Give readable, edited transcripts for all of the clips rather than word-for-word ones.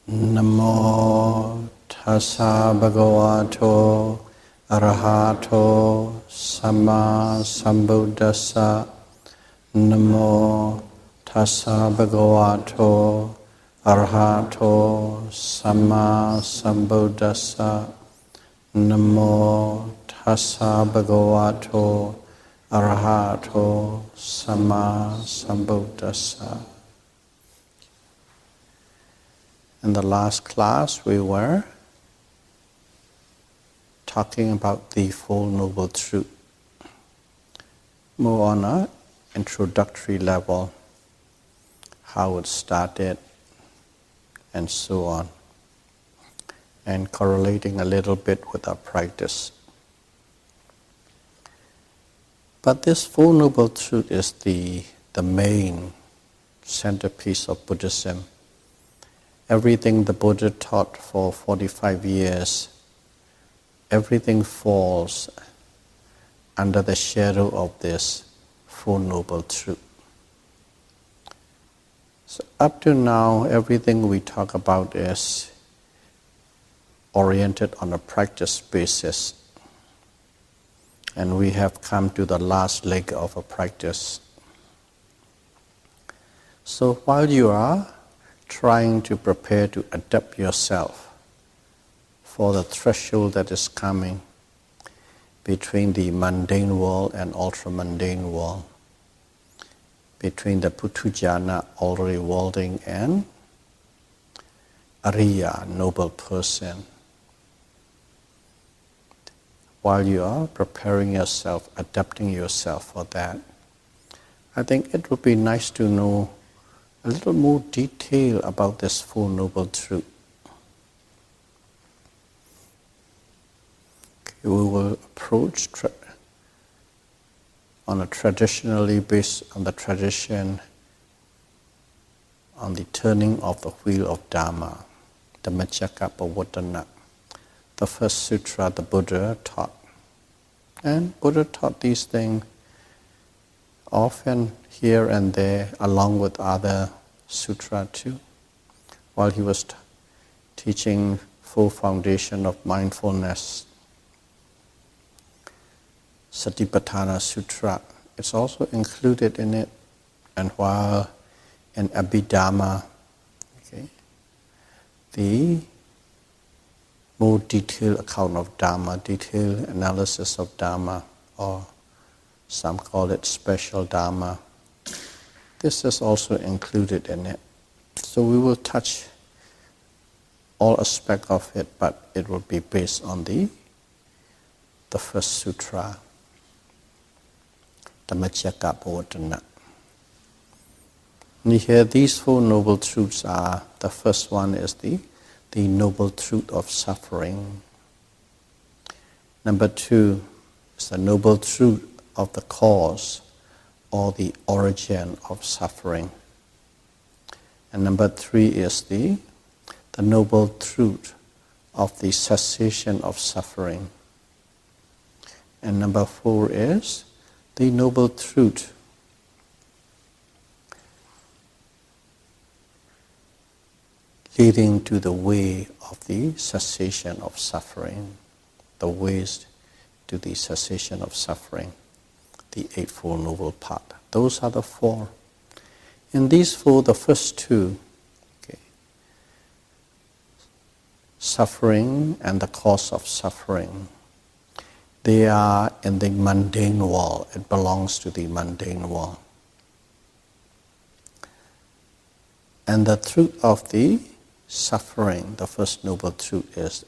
Namo tassa bhagavato arahato samma sambuddhassa. Namo tassa bhagavato arahato samma sambuddhassa. Namo tassa bhagavato arahato samma sambuddhassa. In the last class, we were talking about the Four Noble Truths, more on an introductory level, how it started, and so on, and correlating a little bit with our practice. But this Four Noble Truths is the main centerpiece of Buddhism. Everything the Buddha taught for 45 years, everything falls under the shadow of this Four Noble Truths. So up to now, everything we talk about is oriented on a practice basis. And we have come to the last leg of a practice. So while you are trying to prepare to adapt yourself for the threshold that is coming between the mundane world and ultra-mundane world, between the Puthujjana, already worldling, and Ariya, noble person. While you are preparing yourself, adapting yourself for that, I think it would be nice to know a little more detail about this Four Noble Truths. We will approach on a traditionally based on the tradition on the turning of the wheel of Dharma, the Dhammacakkappavattana, the first sutra the Buddha taught. And Buddha taught these things often here and there along with other sutra too, while he was teaching full foundation of mindfulness. Satipatthana Sutra, it's also included in it, and while in Abhidhamma, the more detailed account of Dharma, detailed analysis of Dharma, or some call it special Dharma, this is also included in it. So we will touch all aspects of it, but it will be based on the first sutra, the Dhammacakkappavattana. And here these Four Noble Truths are, the first one is the Noble Truth of suffering. Number two is the Noble Truth of the cause or the origin of suffering. And number three is the Noble Truth of the cessation of suffering. And number four is the Noble Truth leading to the way of the cessation of suffering, the ways to the cessation of suffering, the Eightfold Noble Path. Those are the four. In these four, the first two, suffering and the cause of suffering, they are in the mundane world. It belongs to the mundane world. And the truth of the suffering, the first Noble Truth, is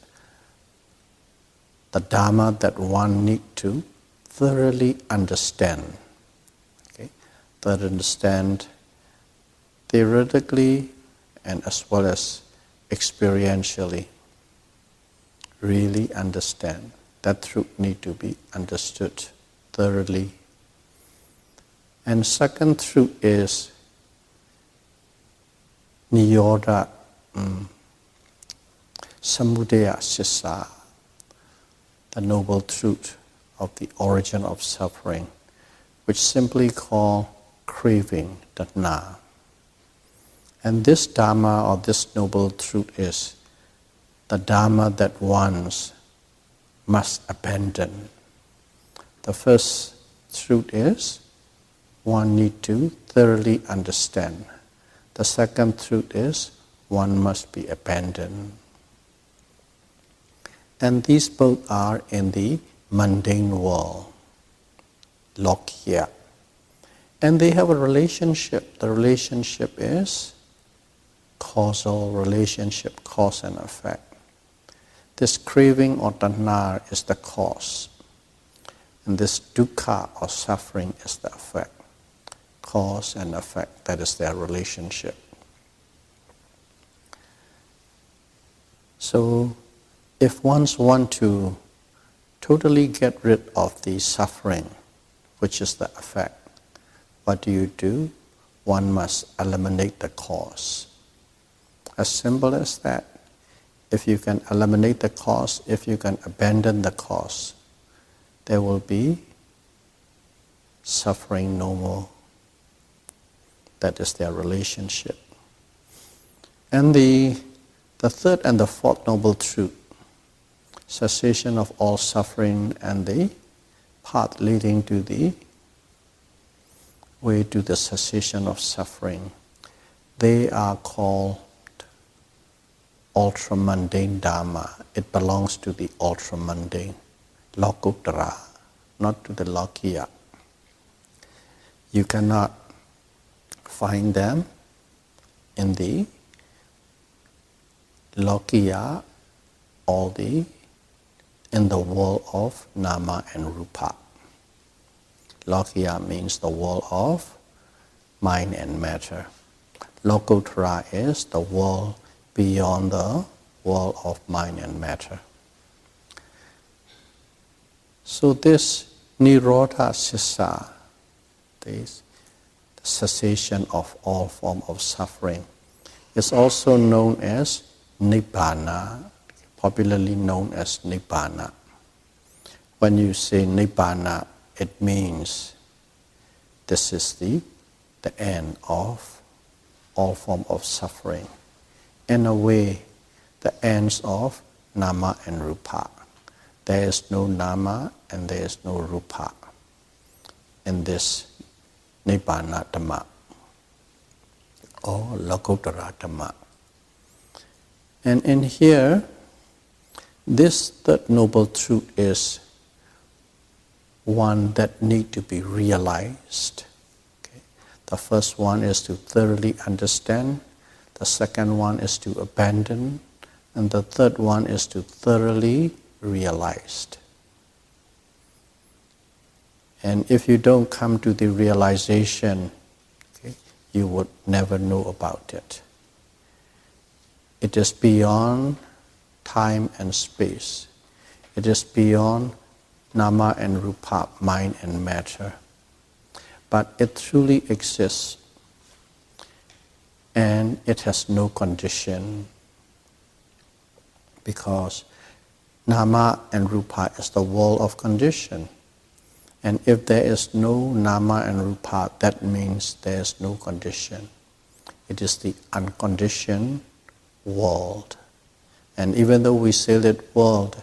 the Dharma that one needs to thoroughly understand. Thoroughly understand theoretically and as well as experientially. Really understand. That truth needs to be understood thoroughly. And second truth is Nirodha Samudaya Sissa, the Noble Truth of the origin of suffering, which simply call craving, tanha. And this Dharma or this noble truth is the Dharma that one must abandon. The first truth is one need to thoroughly understand. The second truth is one must be abandoned. And these both are in the mundane world, Lokya. And they have a relationship. The relationship is causal relationship, cause and effect. This craving or tanha is the cause. And this dukkha or suffering is the effect. Cause and effect, that is their relationship. So, if one wants to totally get rid of the suffering, which is the effect, what do? One must eliminate the cause. As simple as that. If you can eliminate the cause, if you can abandon the cause, there will be suffering no more. That is their relationship. And the third and the fourth noble truth, cessation of all suffering and the path leading to the way to the cessation of suffering, they are called ultra-mundane Dharma. It belongs to the ultra-mundane, Lokuttara, not to the Lokiya. You cannot find them in the Lokiya or in the world of Nama and Rupa. Lokiya means the world of mind and matter. Lokuttara is the world beyond the world of mind and matter. So this Nirodha Sissa, this cessation of all form of suffering, is also known as Nibbana, popularly known as Nibbana. When you say Nibbana, it means this is the end of all form of suffering. In a way, the ends of Nama and Rupa. There is no Nama and there is no Rupa in this Nibbana Dhamma or Lokuttara Dhamma. And in here, this third noble truth is one that need to be realized. Okay. The first one is to thoroughly understand. The second one is to abandon. And the third one is to thoroughly realize. And if you don't come to the realization, okay, you would never know about it. It is beyond time and space. It is beyond Nama and Rupa, mind and matter. But it truly exists. And it has no condition. Because Nama and Rupa is the world of condition. And if there is no Nama and Rupa, that means there is no condition. It is the unconditioned world. And even though we say that world,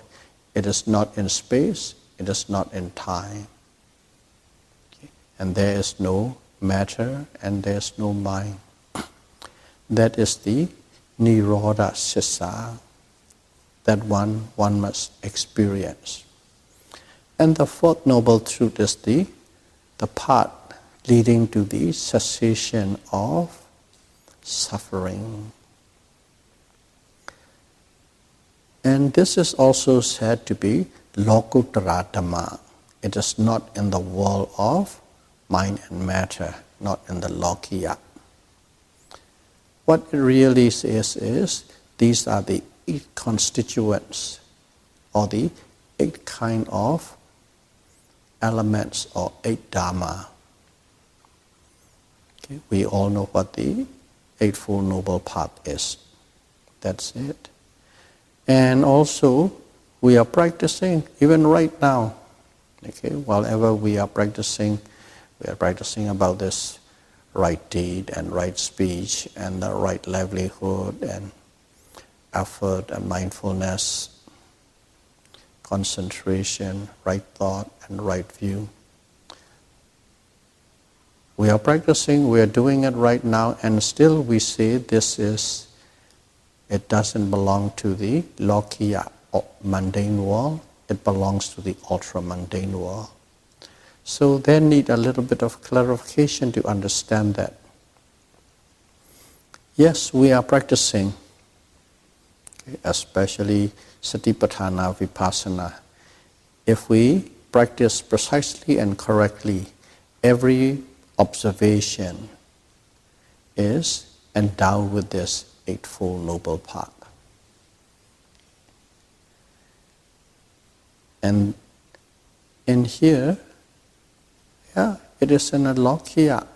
it is not in space, it is not in time. Okay. And there is no matter and there is no mind. That is the Nirodha Sissa that one must experience. And the fourth noble truth is the path leading to the cessation of suffering. And this is also said to be Lokuttara Dhamma. It is not in the world of mind and matter, not in the Lokiya. What it really says is, these are the 8 constituents, or the 8 kind of elements, or 8 Dhamma. Okay. We all know what the Eightfold Noble Path is. That's it. And also, we are practicing, even right now, okay, wherever we are practicing about this right deed and right speech and the right livelihood and effort and mindfulness, concentration, right thought and right view. We are practicing, we are doing it right now, and still we say it doesn't belong to the Lokiya mundane world, it belongs to the ultra-mundane world. So they need a little bit of clarification to understand that. Yes, we are practicing, especially Satipatthana Vipassana. If we practice precisely and correctly, every observation is endowed with this Eightfold Noble Path. And in here, it is in a Lokiya.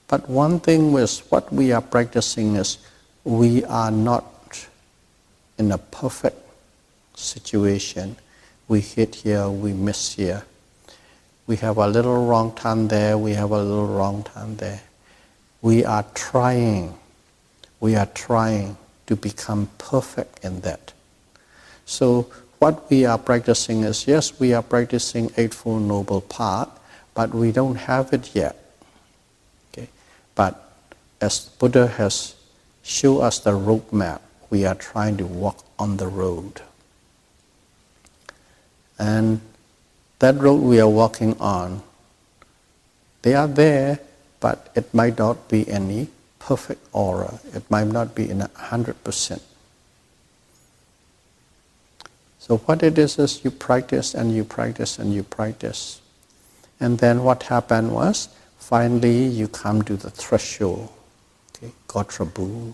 But one thing with what we are practicing is we are not in a perfect situation. We hit here, we miss here. We have a little wrong turn there, we have a little wrong turn there. We are trying to become perfect in that. So what we are practicing is, yes, we are practicing Eightfold Noble Path, but we don't have it yet. Okay? But as Buddha has shown us the roadmap, we are trying to walk on the road. And that road we are walking on, they are there, but it might not be any perfect aura. It might not be in 100%. So what it is you practice and you practice and you practice. And then what happened was, finally you come to the threshold, okay, Gotrabhu.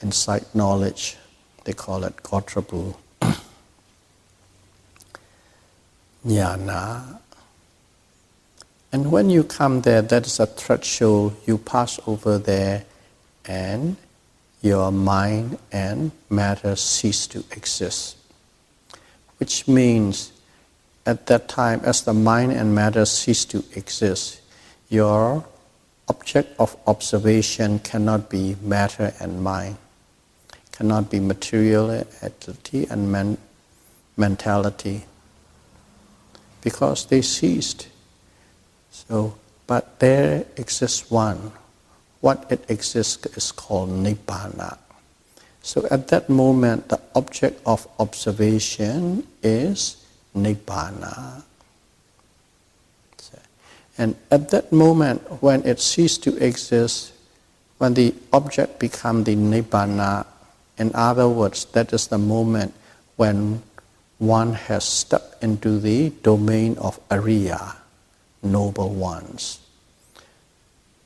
Insight knowledge, they call it Gotrabhu. Jnana. And when you come there, that is a threshold, you pass over there and your mind and matter cease to exist. Which means at that time, as the mind and matter cease to exist, your object of observation cannot be matter and mind, cannot be materiality and mentality, because they ceased. So, but there exists one. What it exists is called Nibbana. So at that moment, the object of observation is Nibbana. And at that moment, when it ceases to exist, when the object becomes the Nibbana, in other words, that is the moment when one has stepped into the domain of Ariya, noble ones.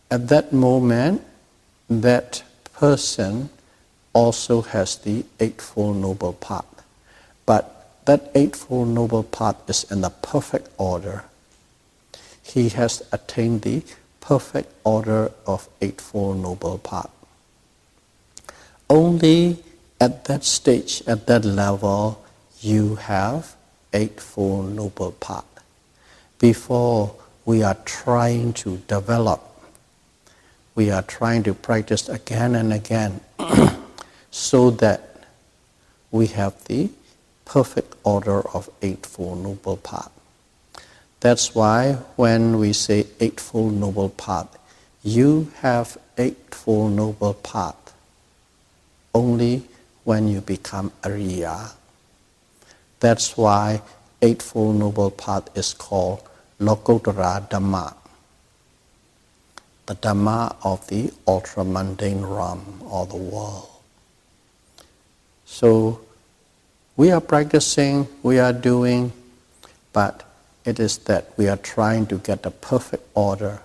At that moment, that person also has the Eightfold Noble Path. But that Eightfold Noble Path is in the perfect order. He has attained the perfect order of Eightfold Noble Path. Only at that stage, at that level, you have Eightfold Noble Path. Before we are trying to develop, we are trying to practice again and again so that we have the perfect order of Eightfold Noble Path. That's why when we say Eightfold Noble Path, you have Eightfold Noble Path only when you become Ariya. That's why Eightfold Noble Path is called Lokuttara Dhamma, the Dhamma of the ultra-mundane realm or the world. So we are practicing, we are doing, but it is that we are trying to get a perfect order.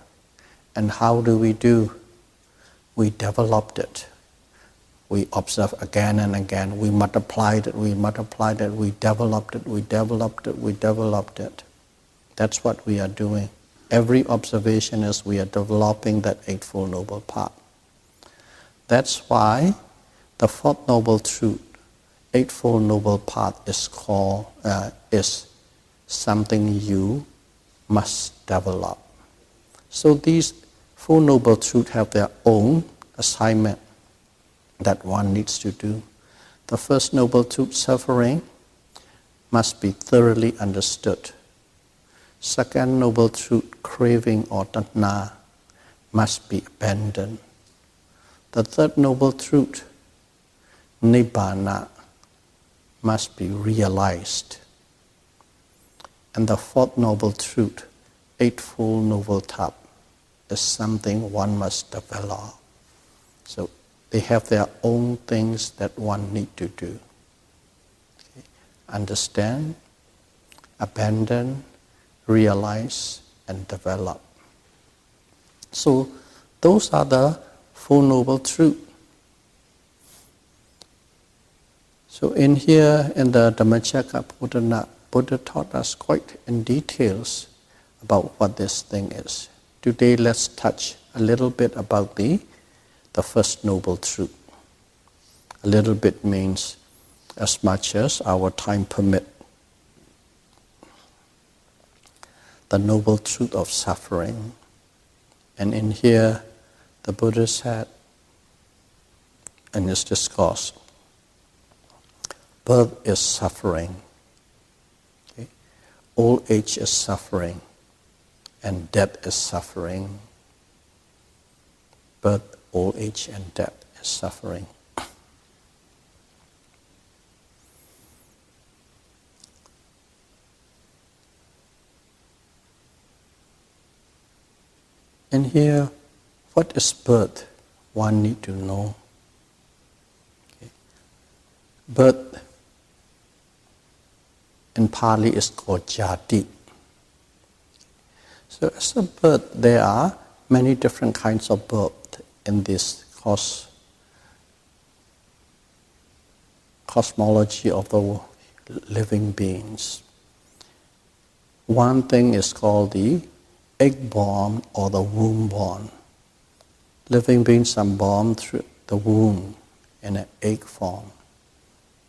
And how do? We developed it. We observe again and again. We multiplied it, we developed it, we developed it. That's what we are doing. Every observation is we are developing that Eightfold Noble Path. That's why the Fourth Noble Truth, Eightfold Noble Path is called, is something you must develop. So these Four Noble Truths have their own assignment that one needs to do. The first Noble Truth, suffering, must be thoroughly understood. Second Noble Truth, craving or tanha, must be abandoned. The third Noble Truth, nibbana, must be realized. And the fourth Noble Truth, Eightfold Noble Path, is something one must develop. So they have their own things that one need to do. Okay. Understand, abandon, realize, and develop. So those are the Four Noble Truths. So in here, in the Dhammacakkappavattana, Buddha taught us quite in details about what this thing is. Today, let's touch a little bit about the first Noble Truth. A little bit means as much as our time permit. The Noble Truth of suffering. And in here, the Buddha said in his discourse, birth is suffering, okay? Old age is suffering, and death is suffering. Birth, old age, and death is suffering. And here, what is birth? One need to know. Okay. Birth in Pali is called jati. So as a birth, there are many different kinds of birth in this cosmology of the living beings. One thing is called the egg-born or the womb-born. Living beings are born through the womb in an egg form.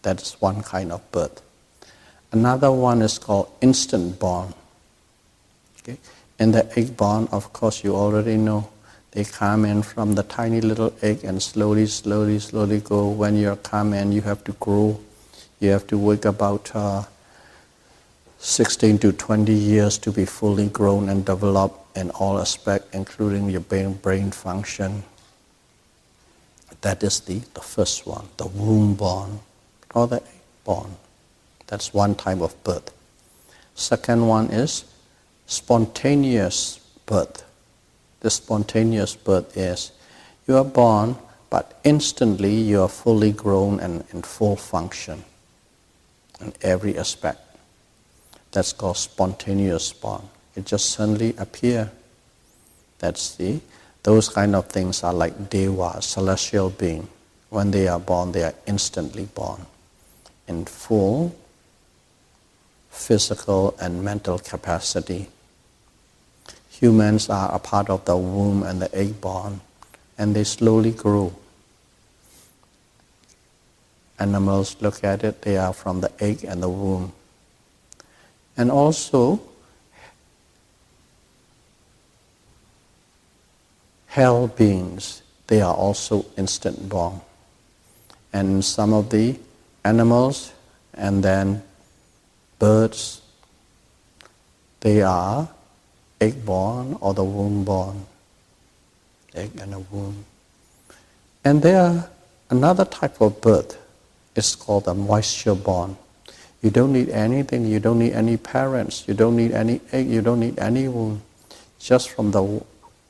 That is one kind of birth. Another one is called instant-born. Okay? In the egg-born, of course, you already know, they come in from the tiny little egg and slowly go. When you come in, you have to grow. You have to wait about 16 to 20 years to be fully grown and developed in all aspects, including your brain function. That is the first one, the womb-born or the egg-born. That's one type of birth. Second one is spontaneous birth. The spontaneous birth is you are born, but instantly you are fully grown and in full function in every aspect. That's called spontaneous born. It just suddenly appear. Those kind of things are like deva, celestial being. When they are born, they are instantly born in full physical and mental capacity. Humans are a part of the womb and the egg born, and they slowly grow. Animals, look at it, they are from the egg and the womb. And also, hell beings, they are also instant born. And some of the animals and then birds, they are egg born or the womb born. Egg and a womb. And there another type of birth is called the moisture born. You don't need anything, you don't need any parents, you don't need any egg, you don't need any womb. Just from the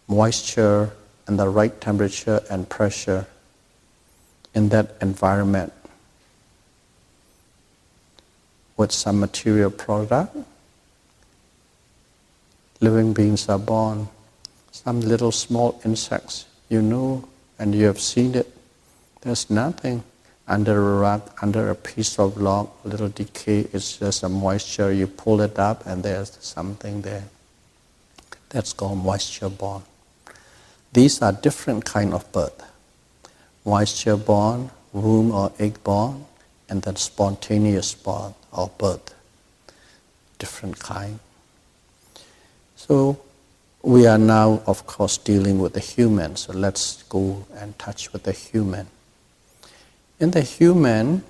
moisture and the right temperature and pressure in that environment with some material product, living beings are born. Some little small insects, you know, and you have seen it. There's nothing under a rock, under a piece of log, a little decay, it's just a moisture. You pull it up and there's something there. That's called moisture born. These are different kind of birth. Moisture born, womb or egg born, and then spontaneous born or birth. Different kind. So we are now, of course, dealing with the human. So let's go and touch with the human. In the human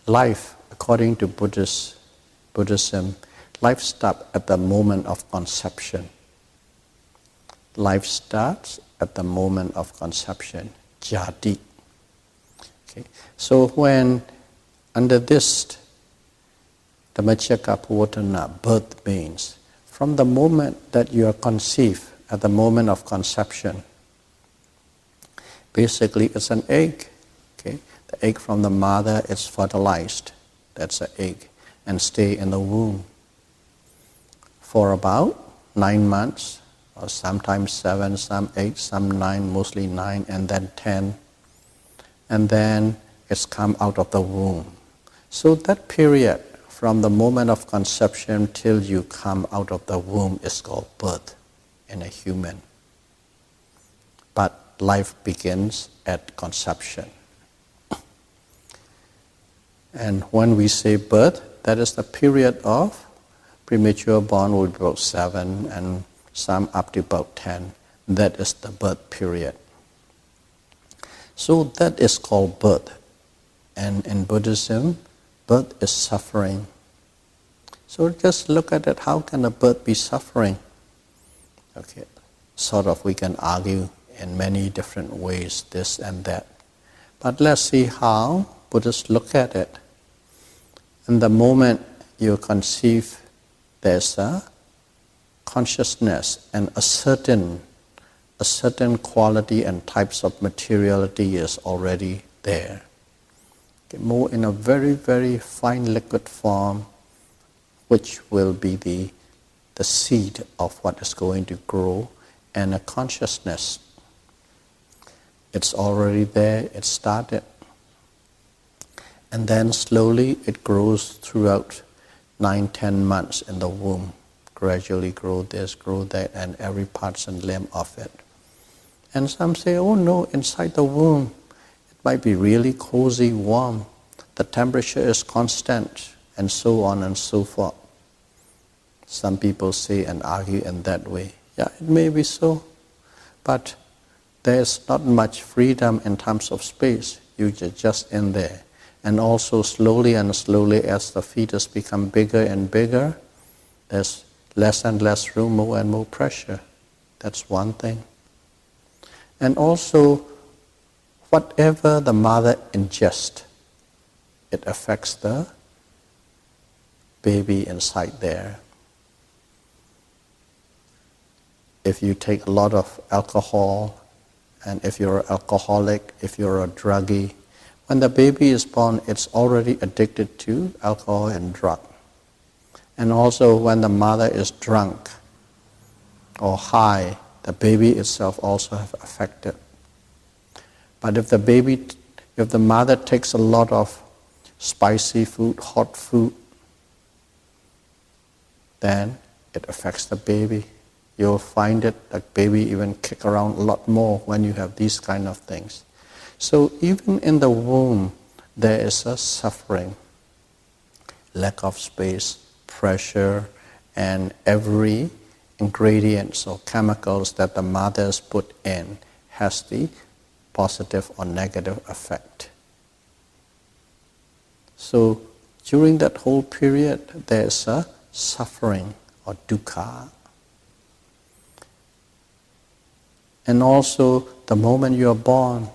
life, according to Buddhism, life starts at the moment of conception. Life starts at the moment of conception, jati. Okay. So when under this Dhammacakkappavattana, birth means from the moment that you are conceived, at the moment of conception, basically it's an egg. Okay? The egg from the mother is fertilized. That's an egg. And stay in the womb for about 9 months, or sometimes 7, some 8, some 9, mostly 9, and then 10. And then it's come out of the womb. So that period, from the moment of conception till you come out of the womb, is called birth in a human. But life begins at conception. And when we say birth, that is the period of premature born will be about 7 and some up to about 10. That is the birth period. So that is called birth. And in Buddhism, birth is suffering. So just look at it, how can a birth be suffering? Okay, sort of we can argue in many different ways, this and that. But let's see how Buddhists look at it. In the moment you conceive, there's a consciousness and a certain quality and types of materiality is already there. Okay, more in a very, very fine liquid form, which will be the seed of what is going to grow, and a consciousness. It's already there, it started. And then slowly it grows throughout 9-10 months in the womb. Gradually grow this, grow that, and every part and limb of it. And some say, oh no, inside the womb, it might be really cozy, warm. The temperature is constant, and so on and so forth. Some people say and argue in that way. Yeah, it may be so, but there's not much freedom in terms of space. You're just in there. And also slowly and slowly as the fetus become bigger and bigger, there's less and less room, more and more pressure. That's one thing. And also, whatever the mother ingests, it affects the baby inside there. If you take a lot of alcohol, and if you're an alcoholic, if you're a druggie, when the baby is born, it's already addicted to alcohol and drug. And also when the mother is drunk or high, the baby itself also have affected. But if the mother takes a lot of spicy food, hot food, then it affects the baby. You'll find it, the baby even kick around a lot more when you have these kind of things. So even in the womb, there is a suffering, lack of space, pressure, and every ingredients or chemicals that the mothers put in has the positive or negative effect. So during that whole period, there is a suffering or dukkha. And also the moment you are born,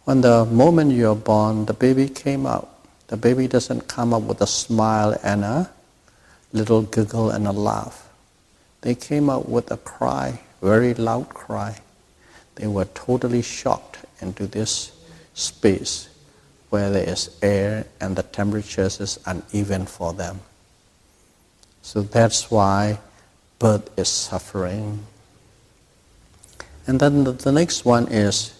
when the moment you are born, the baby came out. The baby doesn't come up with a smile and a little giggle and a laugh. They came out with a cry, very loud cry. They were totally shocked into this space where there is air and the temperatures is uneven for them. So that's why birth is suffering. And then the next one is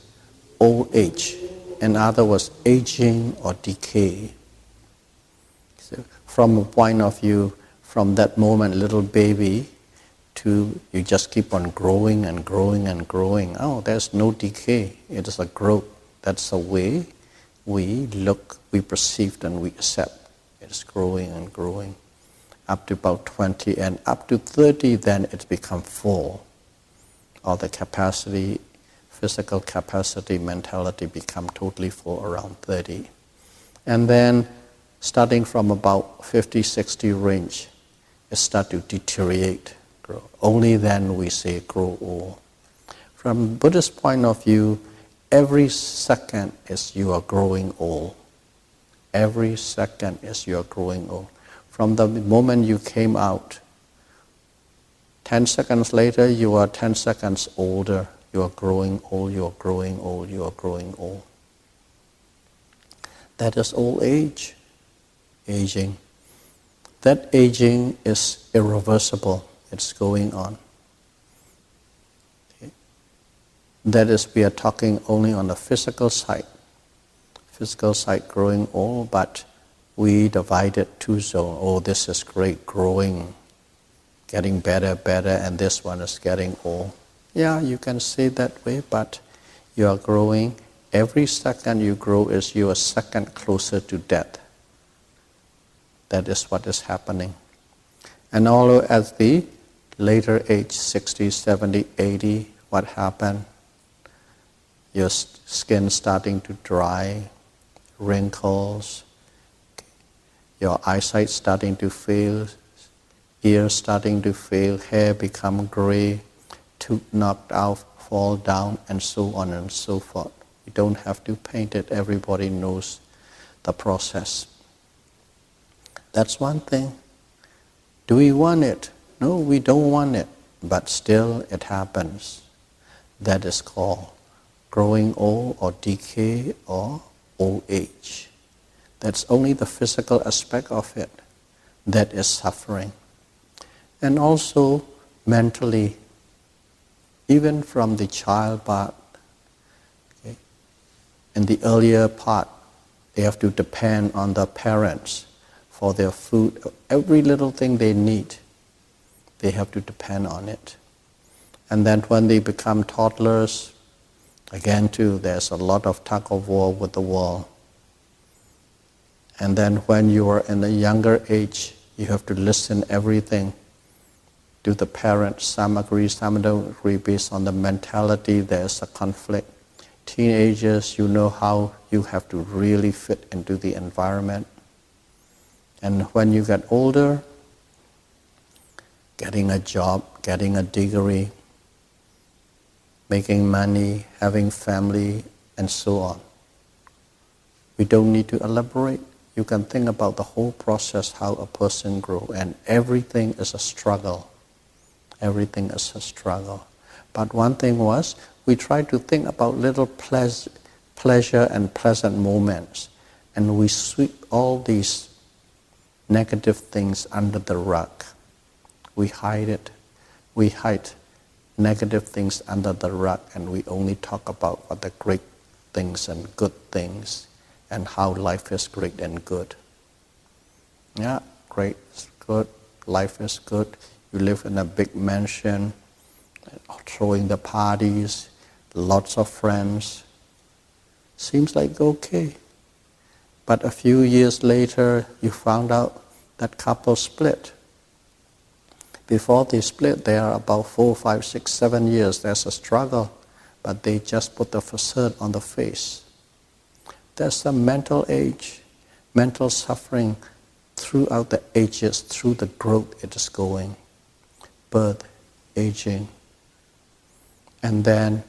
old age. In other words, aging or decay. So from a point of view, from that moment, little baby, to you just keep on growing and growing and growing. Oh, there's no decay. It is a growth. That's the way we look, we perceive, and we accept. It's growing and growing. up to about 20, and up to 30, then it becomes full. All the capacity, physical capacity, mentality become totally full around 30. And then starting from about 50, 60 range, it starts to deteriorate, grow. Only then we say grow old. From Buddhist point of view, every second is you are growing old. Every second is you are growing old. From the moment you came out, 10 seconds later, you are 10 seconds older. You are growing old, you are growing old, you are growing old. That is old age, aging. That aging is irreversible. It's going on. Okay. That is, we are talking only on the physical side. Physical side growing old, but we divide it two zones. Oh, this is great, growing, getting better, and this one is getting old. Yeah, you can say that way, but you are growing. Every second you grow is you are a second closer to death. That is what is happening. And although at the later age, 60, 70, 80, what happened? Your skin starting to dry, wrinkles, your eyesight starting to fail, ears starting to fail, hair become gray, tooth knocked out, fall down, and so on and so forth. You don't have to paint it. Everybody knows the process. That's one thing. Do we want it? No, we don't want it. But still it happens. That is called growing old or decay or old age. That's only the physical aspect of it that is suffering. And also mentally, even from the child part, okay, in the earlier part, they have to depend on the parents for their food. Every little thing they need, they have to depend on it. And then when they become toddlers, again too, there's a lot of tug of war with the world. And then when you are in a younger age, you have to listen everything to the parents. Some agree, some don't agree. Based on the mentality, there's a conflict. Teenagers, you know how you have to really fit into the environment. And when you get older, getting a job, getting a degree, making money, having family, and so on. We don't need to elaborate. You can think about the whole process, how a person grows, and everything is a struggle. Everything is a struggle. But one thing was, we try to think about little pleasure and pleasant moments, and we sweep all these negative things under the rug. We hide it. We hide negative things under the rug, and we only talk about what the great things and good things and how life is great and good. Yeah, great, good, life is good. You live in a big mansion, throwing the parties, lots of friends. Seems like okay. But a few years later, you found out that couple split. Before they split, they are about 4, 5, 6, 7 years. There's a struggle, but they just put the facade on the face. There's some mental age, mental suffering throughout the ages, through the growth it is going. Birth, aging. And then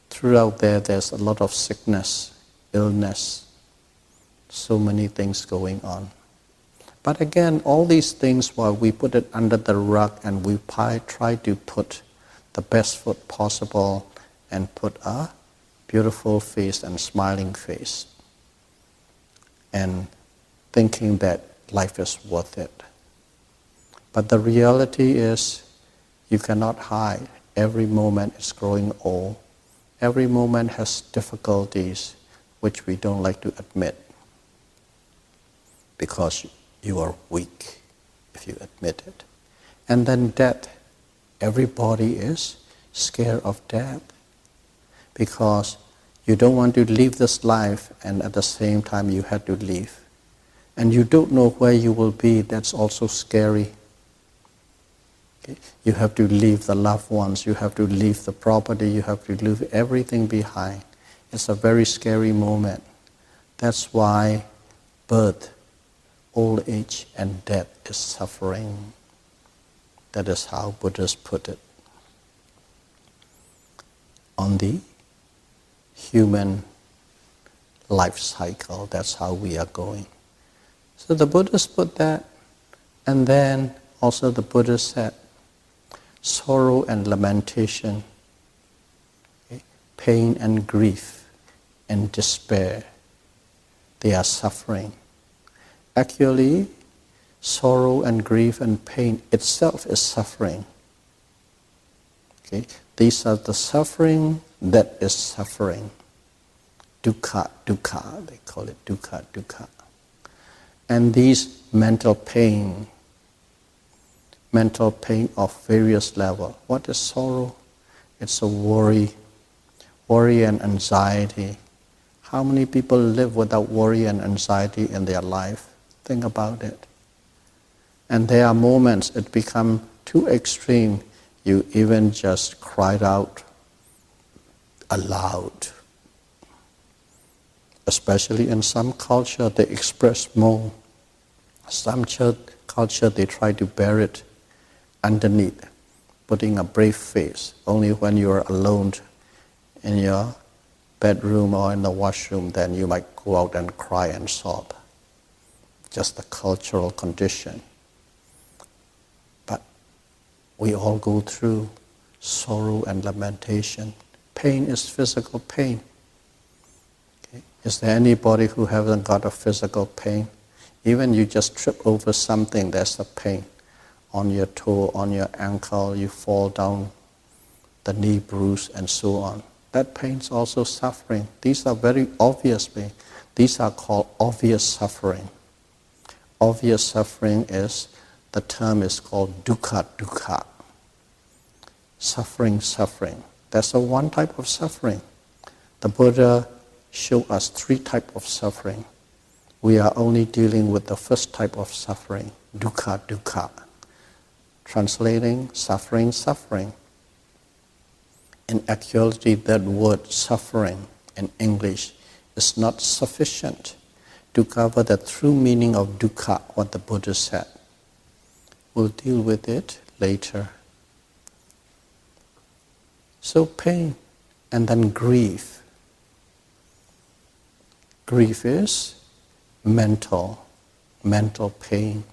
throughout there's a lot of sickness, illness, so many things going on. But again, all these things, while we put it under the rug and we try to put the best foot possible and put a beautiful face and smiling face and thinking that life is worth it. But the reality is you cannot hide. Every moment is growing old. Every moment has difficulties which we don't like to admit because you are weak if you admit it. And then death. Everybody is scared of death because you don't want to leave this life and at the same time you had to leave. and you don't know where you will be, that's also scary. Okay? You have to leave the loved ones, you have to leave the property, you have to leave everything behind. It's a very scary moment. That's why birth, old age, and death is suffering. That is how Buddhists put it. On the human life cycle, that's how we are going. So the Buddhists put that, and then also the Buddha said, sorrow and lamentation, okay, pain and grief and despair, they are suffering. Actually, sorrow and grief and pain itself is suffering. Okay? These are the suffering that is suffering. Dukkha, dukkha, they call it dukkha, dukkha. And these mental pain of various levels. What is sorrow? It's a worry and anxiety. How many people live without worry and anxiety in their life? Think about it. And there are moments it becomes too extreme. You even just cried out aloud. Especially in some culture, they express more. Some culture, they try to bear it underneath, putting a brave face. Only when you are alone in your bedroom or in the washroom, then you might go out and cry and sob. Just the cultural condition. But we all go through sorrow and lamentation. Pain is physical pain. Okay? Is there anybody who hasn't got a physical pain? Even you just trip over something, there's a pain. On your toe, on your ankle, you fall down, the knee bruise, and so on. That pain is also suffering. These are very obvious pain. These are called obvious suffering. Obvious suffering is, the term is called dukkha, dukkha. Suffering, suffering. That's the one type of suffering. The Buddha showed us three types of suffering. We are only dealing with the first type of suffering, dukkha, dukkha. Translating, suffering, suffering. In actuality, that word suffering in English is not sufficient to cover the true meaning of dukkha, what the Buddha said. We'll deal with it later. So pain and then grief. Grief is mental pain.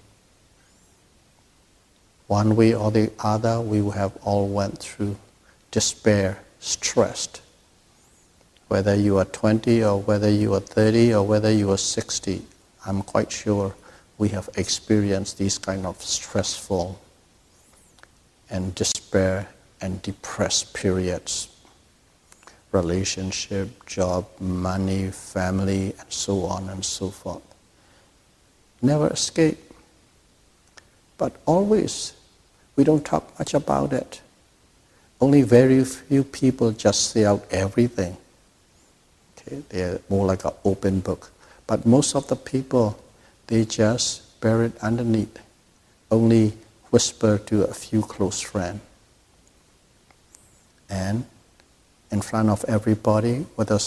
One way or the other, we have all went through despair, stressed. Whether you are 20 or whether you are 30 or whether you are 60, I'm quite sure we have experienced these kind of stressful and despair and depressed periods. Relationship, job, money, family, and so on and so forth. Never escape. But always, we don't talk much about it. Only very few people just say out everything. Okay? They're more like an open book. But most of the people, they just bear it underneath. Only whisper to a few close friends. And in front of everybody, with a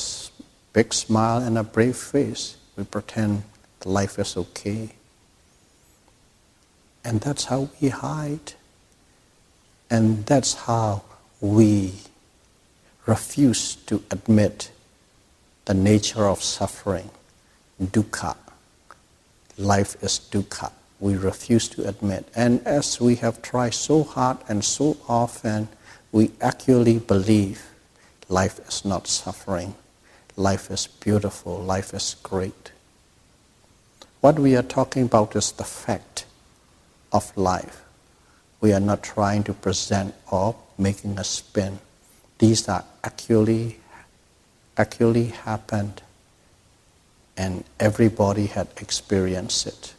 big smile and a brave face, we pretend life is okay. And that's how we hide. And that's how we refuse to admit the nature of suffering, dukkha. Life is dukkha. We refuse to admit. And as we have tried so hard and so often, we actually believe life is not suffering. Life is beautiful. Life is great. What we are talking about is the fact of life. We are not trying to present or making a spin. These are actually happened, and everybody had experienced it.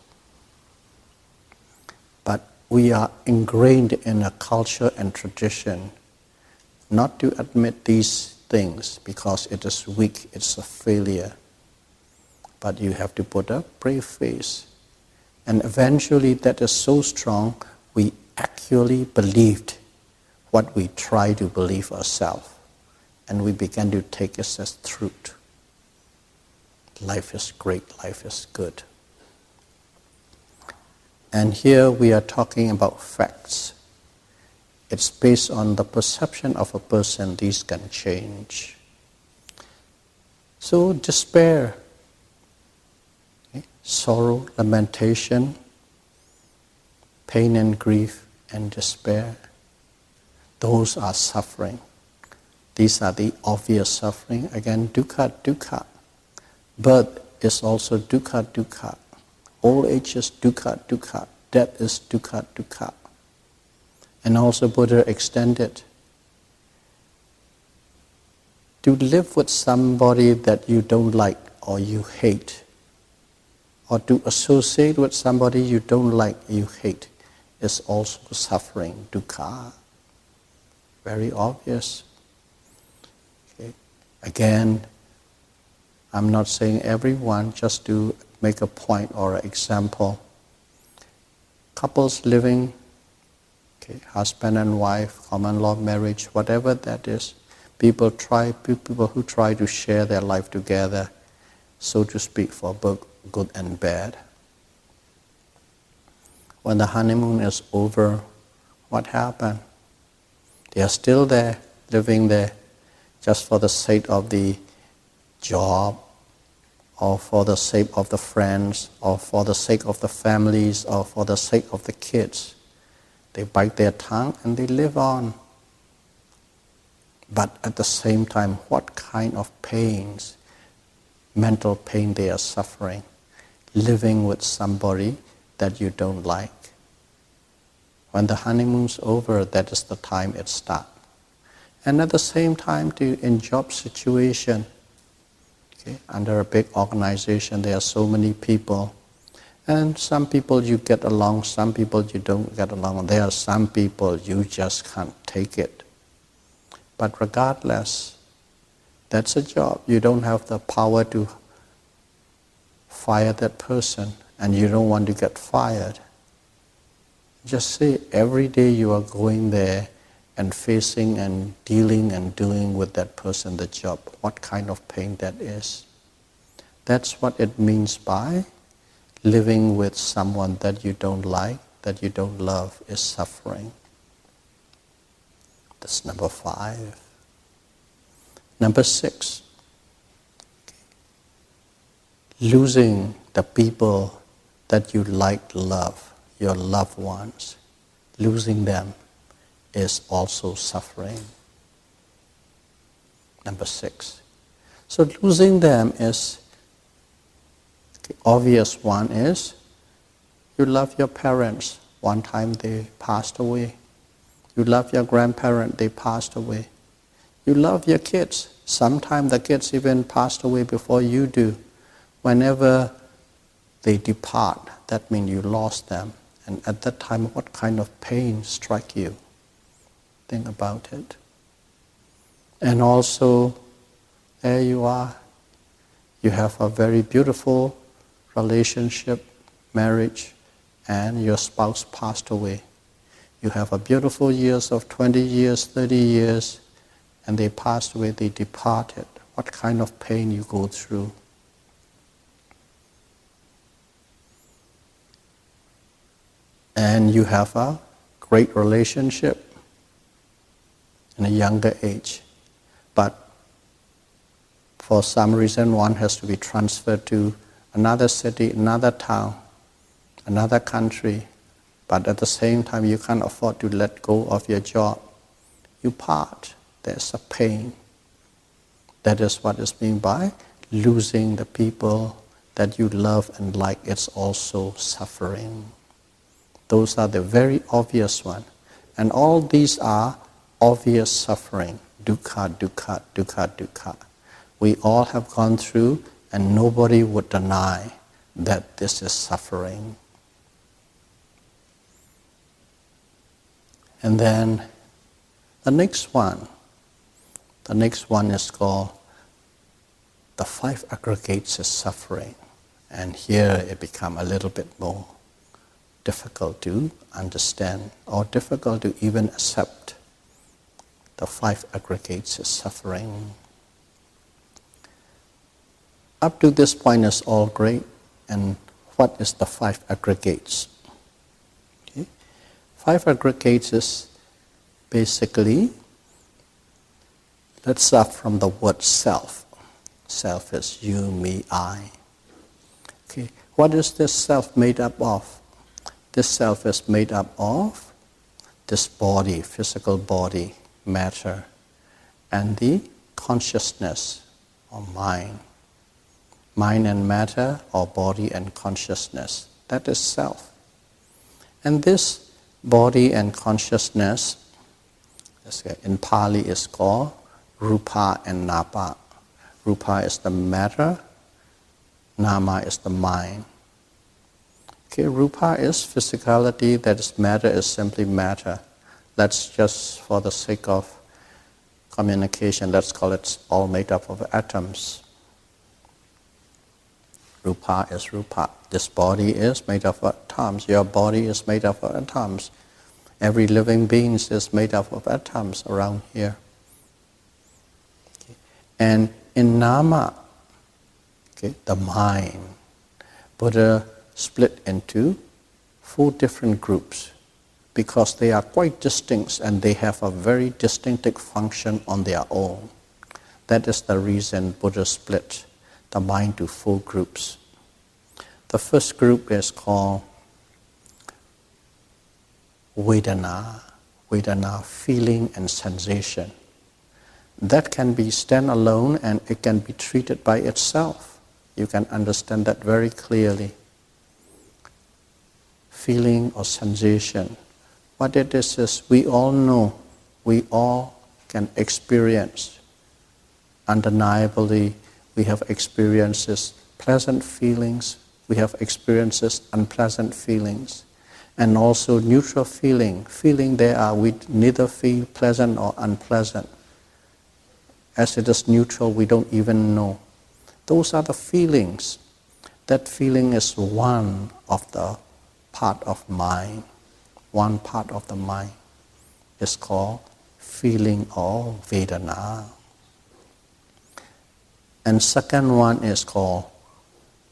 But we are ingrained in a culture and tradition not to admit these things because it is weak, it's a failure. but you have to put a brave face. And eventually that is so strong, we actually believed what we try to believe ourselves. And we began to take it as truth. Life is great, life is good. And here we are talking about facts. It's based on the perception of a person, these can change. So despair, okay, sorrow, lamentation, pain and grief and despair, those are suffering. These are the obvious suffering. Again, dukkha, dukkha. Birth is also dukkha, dukkha. Old age is dukkha, dukkha. Death is dukkha, dukkha. And also Buddha extended to live with somebody that you don't like or you hate, or to associate with somebody you don't like, you hate, is also suffering, dukkha. Very obvious. Okay. Again, I'm not saying everyone, just to make a point or an example. Couples living, okay, husband and wife, common law marriage, whatever that is, people who try to share their life together, so to speak, for both good and bad. When the honeymoon is over, what happened? They are still there, living there, just for the sake of the job, or for the sake of the friends, or for the sake of the families, or for the sake of the kids. They bite their tongue and they live on. But at the same time, what kind of pains, mental pain they are suffering, living with somebody that you don't like. When the honeymoon's over, that is the time it starts. And at the same time, in job situation, okay, under a big organization, there are so many people. And some people you get along, some people you don't get along. There are some people you just can't take it. But regardless, that's a job. You don't have the power to fire that person, and you don't want to get fired. Just say every day you are going there and facing and dealing and doing with that person the job, what kind of pain that is. That's what it means by living with someone that you don't like, that you don't love, is suffering. That's number 5. Number 6. Losing the people that you like, love, your loved ones, losing them is also suffering. Number 6. So losing them is, the obvious one is, you love your parents, one time they passed away. You love your grandparents, they passed away. You love your kids, sometimes the kids even passed away before you do. Whenever they depart, that means you lost them. And at that time, what kind of pain strike you? Think about it. And also, there you are. You have a very beautiful relationship, marriage, and your spouse passed away. You have a beautiful years of 20 years, 30 years, and they passed away, they departed. What kind of pain you go through? And you have a great relationship in a younger age, but for some reason one has to be transferred to another city, another town, another country, but at the same time you can't afford to let go of your job. You part, there's a pain. That is what is meant by losing the people that you love and like. It's also suffering. Those are the very obvious ones. And all these are obvious suffering. Dukkha, dukkha, dukkha, dukkha. We all have gone through, and nobody would deny that this is suffering. And then the next one is called the 5 aggregates of suffering. And here it becomes a little bit more difficult to understand or difficult to even accept the five aggregates as suffering. Up to this point is all great. And what is the five aggregates? Okay. Five aggregates is basically, let's start from the word self. Self is you, me, I. Okay. What is this self made up of? This self is made up of this body, physical body, matter, and the consciousness or mind. Mind and matter, or body and consciousness. That is self. And this body and consciousness, in Pali is called Rupa and Napa. Rupa is the matter, Nama is the mind. Okay, Rupa is physicality, that is matter is simply matter. Let's just, for the sake of communication, let's call it all made up of atoms. Rupa is Rupa. This body is made up of atoms. Your body is made up of atoms. Every living being is made up of atoms around here. Okay. And in Nama, okay, the mind, Buddha split into 4 different groups because they are quite distinct and they have a very distinctive function on their own. That is the reason Buddha split the mind to 4 groups. The first group is called Vedana. Vedana, feeling and sensation. That can be stand alone and it can be treated by itself. You can understand that very clearly. Feeling or sensation. What it is we all know, we all can experience. Undeniably, we have experiences, pleasant feelings, we have experiences, unpleasant feelings, and also neutral feeling. Feeling there are, we neither feel pleasant or unpleasant. As it is neutral, we don't even know. Those are the feelings. That feeling is one of the part of mind. One part of the mind is called feeling or Vedana. And second one is called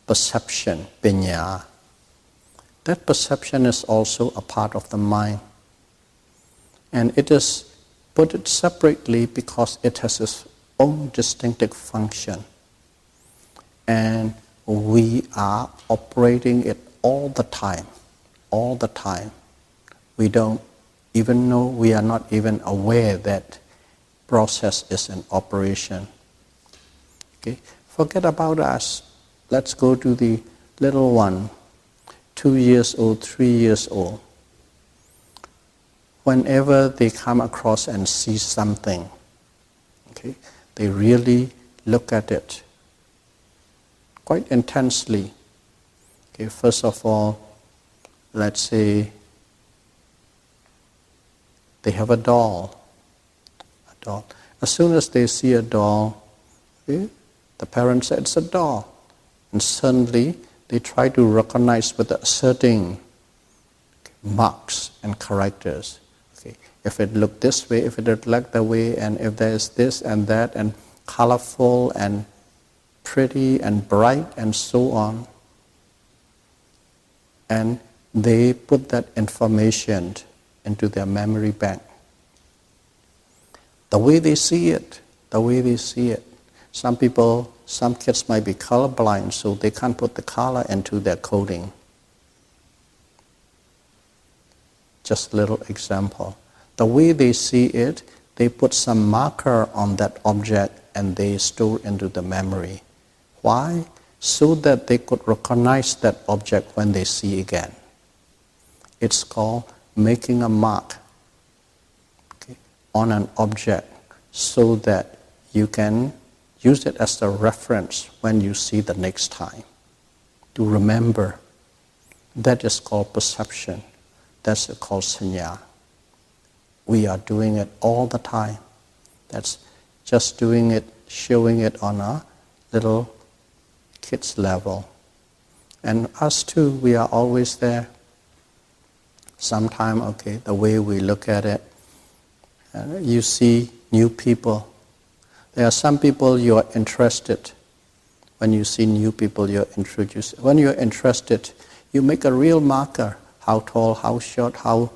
perception, Pinya. That perception is also a part of the mind. And it is put separately because it has its own distinctive function. And we are operating it all the time. All the time. We don't even know, we are not even aware that process is in operation. Okay? Forget about us. Let's go to the little one, 2 years old, 3 years old. Whenever they come across and see something, okay, they really look at it quite intensely. Okay, first of all, let's say they have a doll. As soon as they see a doll, okay, the parent said it's a doll. And suddenly they try to recognize with certain marks and characters. Okay, if it looked this way, if it looked like that way, and if there's this and that, and colorful and pretty and bright and so on. And they put that information into their memory bank. The way they see it. Some kids might be colorblind, so they can't put the color into their coding. Just a little example. The way they see it, they put some marker on that object and they store into the memory. Why? So that they could recognize that object when they see again. It's called making a mark, okay, on an object so that you can use it as a reference when you see the next time. To remember. That is called perception. That's called sanya. We are doing it all the time. That's just doing it, showing it on a little kid's level. And us too, we are always there. Sometime, okay, the way we look at it, you see new people. There are some people you are interested. When you see new people, you're introduced. When you're interested, you make a real marker. How tall, how short, how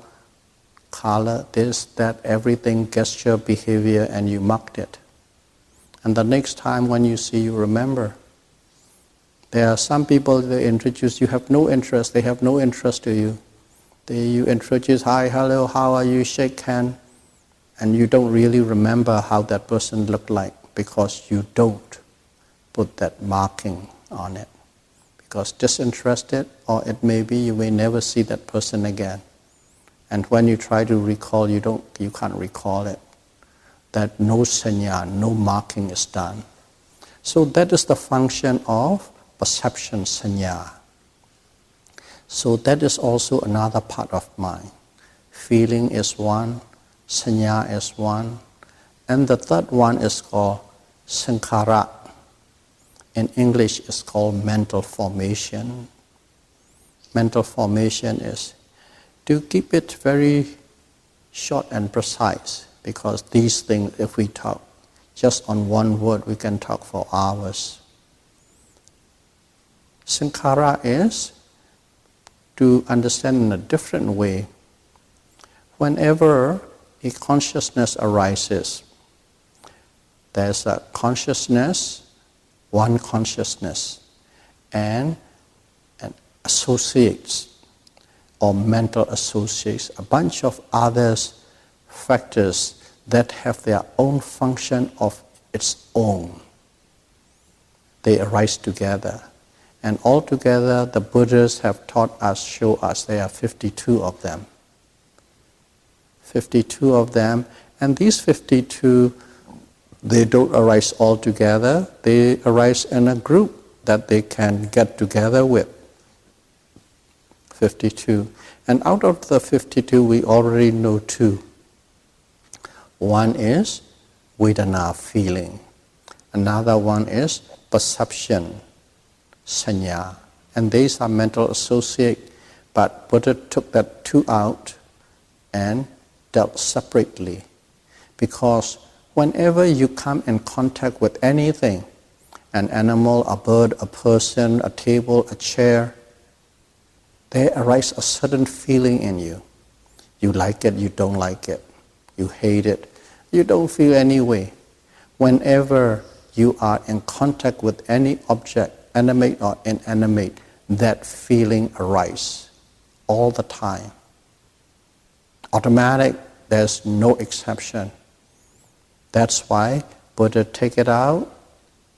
color, this, that, everything, gesture, behavior, and you marked it. And the next time when you see, you remember. There are some people they introduce, you have no interest, they have no interest to you. You introduce, hi, hello, how are you, shake hand, and you don't really remember how that person looked like because you don't put that marking on it. Because disinterested, or it may be you may never see that person again. And when you try to recall, you can't recall it. That no sanya, no marking is done. So that is the function of perception sanya. So that is also another part of mind. Feeling is one, sanya is one, and the third one is called sankhara. In English, it's called mental formation. Mental formation is, to keep it very short and precise, because these things, if we talk just on one word, we can talk for hours. Sankhara is, to understand in a different way, whenever a consciousness arises, there's a consciousness, one consciousness, and associates or mental associates, a bunch of other factors that have their own function of its own. They arise together. And altogether, the Buddhas have taught us, show us, there are 52 of them. 52 of them, and these 52, they don't arise all together, they arise in a group that they can get together with. 52. And out of the 52, we already know two. One is Vedana, feeling. Another one is perception, sanya. And these are mental associate, but Buddha took that two out and dealt separately. Because whenever you come in contact with anything, an animal, a bird, a person, a table, a chair, there arises a certain feeling in you. You like it, you don't like it. You hate it, you don't feel any way. Whenever you are in contact with any object, animate or inanimate, that feeling arises all the time. Automatic, there's no exception. That's why Buddha take it out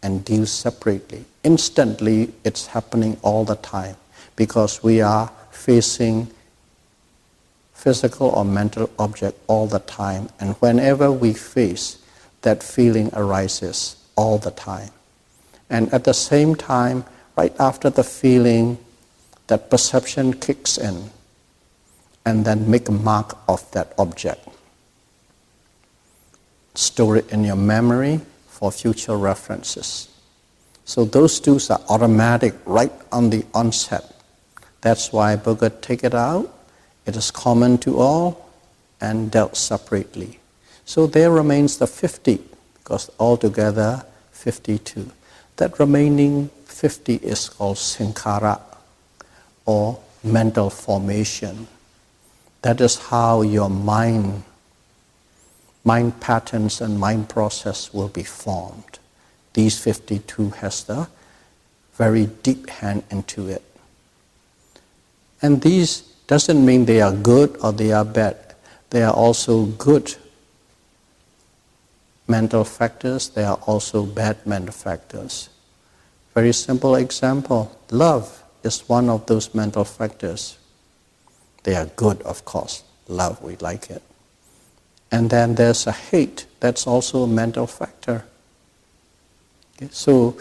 and deal separately. Instantly, it's happening all the time because we are facing physical or mental object all the time. And whenever we face, that feeling arises all the time. And at the same time, right after the feeling, that perception kicks in and then make a mark of that object. Store it in your memory for future references. So those two are automatic right on the onset. That's why Buddha take it out. It is common to all and dealt separately. So there remains the 50, because altogether 52. That remaining 50 is called sankhara, or mental formation. That is how your mind patterns and mind process will be formed. These 52 has the very deep hand into it. And these doesn't mean they are good or they are bad. They are also good mental factors, they are also bad mental factors. Very simple example, love is one of those mental factors. They are good, of course. Love, we like it. And then there's a hate, that's also a mental factor. Okay? So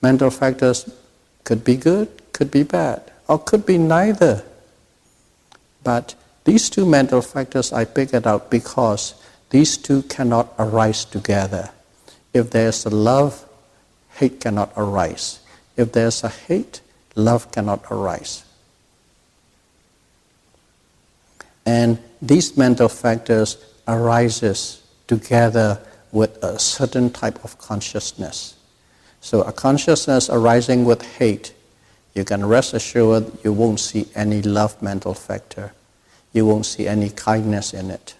mental factors could be good, could be bad, or could be neither. But these two mental factors, I pick it out because these two cannot arise together. If there's a love, hate cannot arise. If there's a hate, love cannot arise. And these mental factors arises together with a certain type of consciousness. So a consciousness arising with hate, you can rest assured you won't see any love mental factor. You won't see any kindness in it.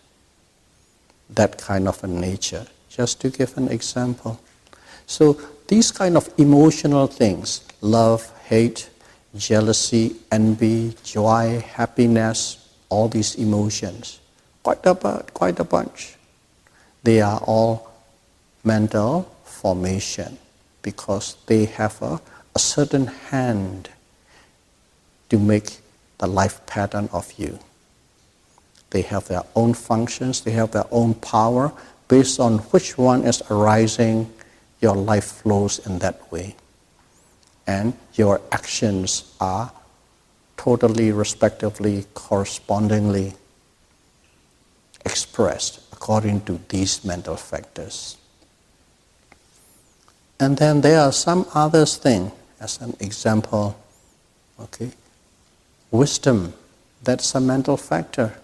That kind of a nature, just to give an example. So these kind of emotional things, love, hate, jealousy, envy, joy, happiness, all these emotions, quite a bunch. They are all mental formation because they have a certain hand to make the life pattern of you. They have their own functions, they have their own power. Based on which one is arising, your life flows in that way. And your actions are totally, respectively, correspondingly expressed according to these mental factors. And then there are some other things, as an example, wisdom, that's a mental factor.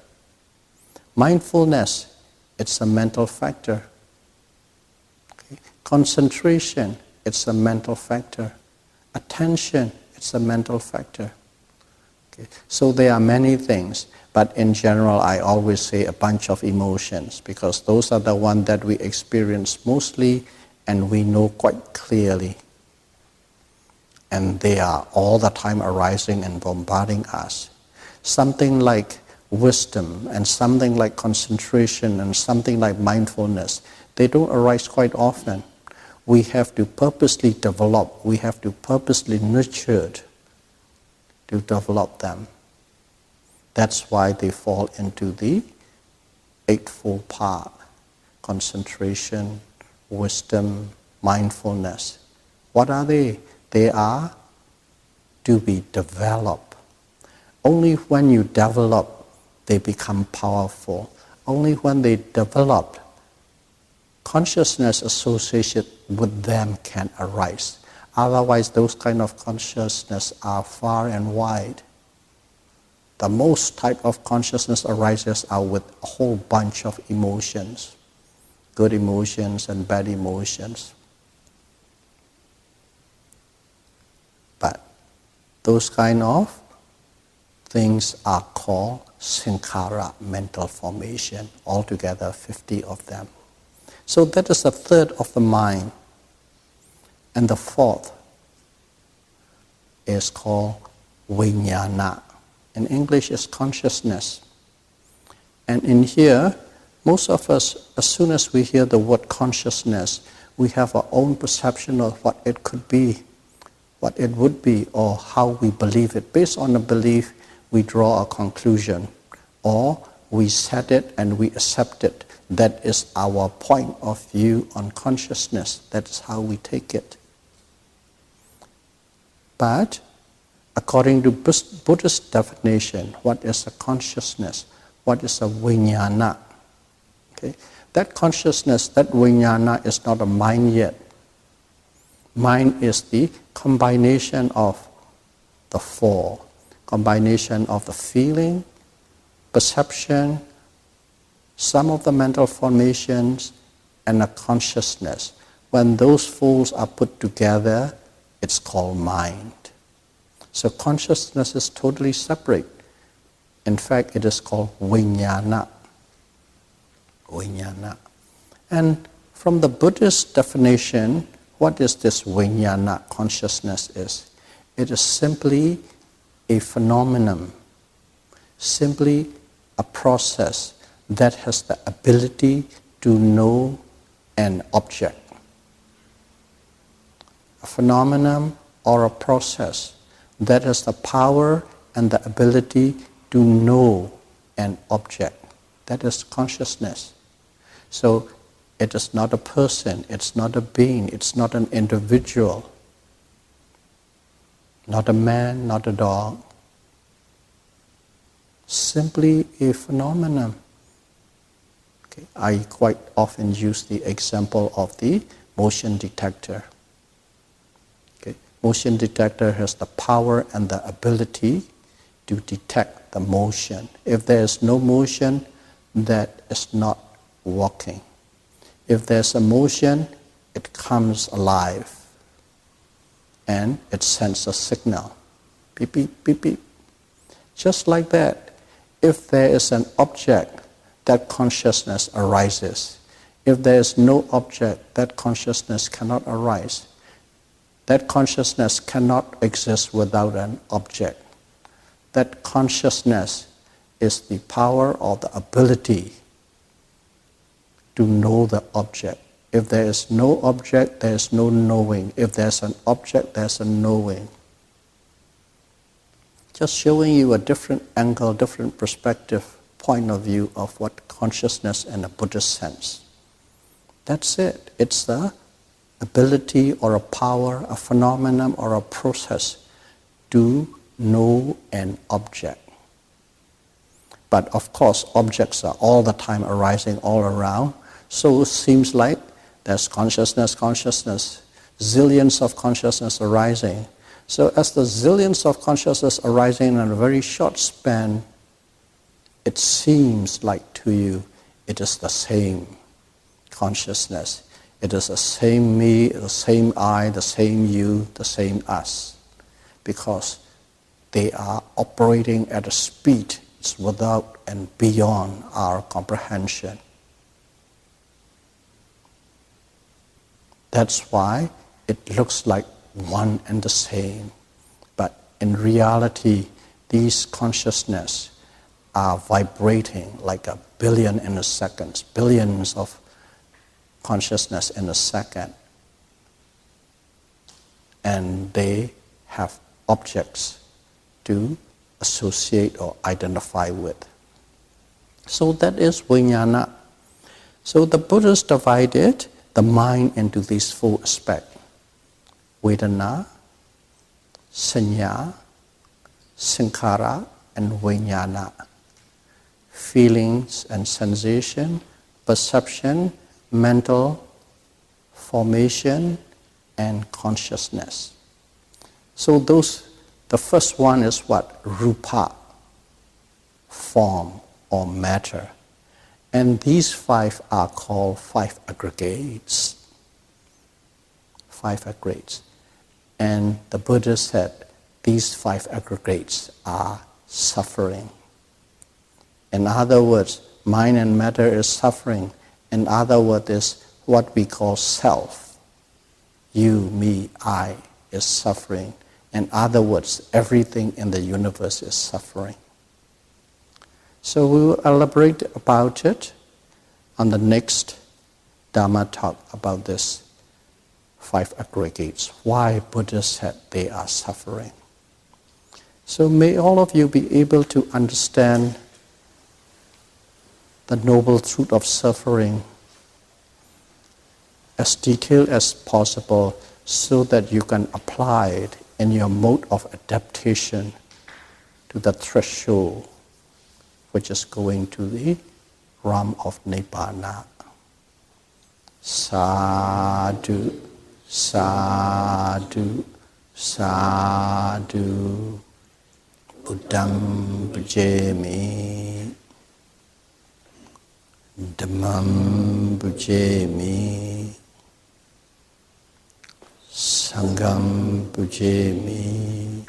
Mindfulness, it's a mental factor. Concentration, it's a mental factor. Attention, it's a mental factor. So there are many things, but in general I always say a bunch of emotions because those are the ones that we experience mostly and we know quite clearly. And they are all the time arising and bombarding us. Something like wisdom and something like concentration and something like mindfulness, they don't arise quite often. We have to purposely develop, we have to purposely nurture to develop them. That's why they fall into the eightfold path: concentration, wisdom, mindfulness. What are they? They are to be developed. Only when you develop, they become powerful. Only when they develop, consciousness associated with them can arise. Otherwise, those kind of consciousness are far and wide. The most type of consciousness arises are with a whole bunch of emotions, good emotions and bad emotions. But those kind of things are called sankhara, mental formation, altogether 50 of them. So that is a third of the mind. And the fourth is called vijnana. In English, it's consciousness. And in here, most of us, as soon as we hear the word consciousness, we have our own perception of what it could be, what it would be, or how we believe it. Based on the belief, we draw a conclusion, or we set it and we accept it. That is our point of view on consciousness. That is how we take it. But according to Buddhist definition, what is a consciousness? What is a vijnana? That consciousness, that vijnana is not a mind yet. Mind is the combination of the four. Combination of the feeling, perception, some of the mental formations, and a consciousness. When those fours are put together, it's called mind. So consciousness is totally separate. In fact, it is called vijnana. Vijnana. And from the Buddhist definition, what is this vijnana, consciousness is? It is simply a phenomenon, simply a process that has the ability to know an object. A phenomenon or a process that has the power and the ability to know an object. That is consciousness. So it is not a person, it's not a being, it's not an individual, not a man, not a dog. Simply a phenomenon. I quite often use the example of the motion detector. Motion detector has the power and the ability to detect the motion. If there is no motion, that is not walking. If there's a motion, it comes alive and it sends a signal. Beep, beep, beep, beep. Just like that, if there is an object, that consciousness arises. If there is no object, that consciousness cannot arise. That consciousness cannot exist without an object. That consciousness is the power or the ability to know the object. If there is no object, there is no knowing. If there's an object, there's a knowing. Just showing you a different angle, different perspective, point of view of what consciousness in a Buddhist sense. That's it. It's the ability or a power, a phenomenon or a process to know an object. But of course, objects are all the time arising all around. So it seems like there's consciousness, zillions of consciousness arising. So as the zillions of consciousness arising in a very short span, it seems like to you it is the same consciousness. It is the same me, the same I, the same you, the same us. Because they are operating at a speed it's without and beyond our comprehension. That's why it looks like one and the same. But in reality, these consciousness are vibrating like a billion in a second, billions of consciousness in a second. And they have objects to associate or identify with. So that is vijnana. So the Buddhists divided the mind into these four aspects: Vedana, Sanya, Sankhara, and Vijnana. Feelings and sensation, perception, mental formation, and consciousness. So the first one is what? Rupa, form or matter. And these five are called five aggregates. Five aggregates. And the Buddha said these five aggregates are suffering. In other words, mind and matter is suffering. In other words, is what we call self. You, me, I is suffering. In other words, everything in the universe is suffering. So we will elaborate about it on the next Dharma talk about this five aggregates, why Buddha said they are suffering. So may all of you be able to understand the noble truth of suffering as detailed as possible so that you can apply it in your mode of adaptation to the threshold which is going to the realm of Nibbana. Sadhu, sadhu, sadhu, Buddham bhajami, Dhammam bhajami, Sangham bhajami,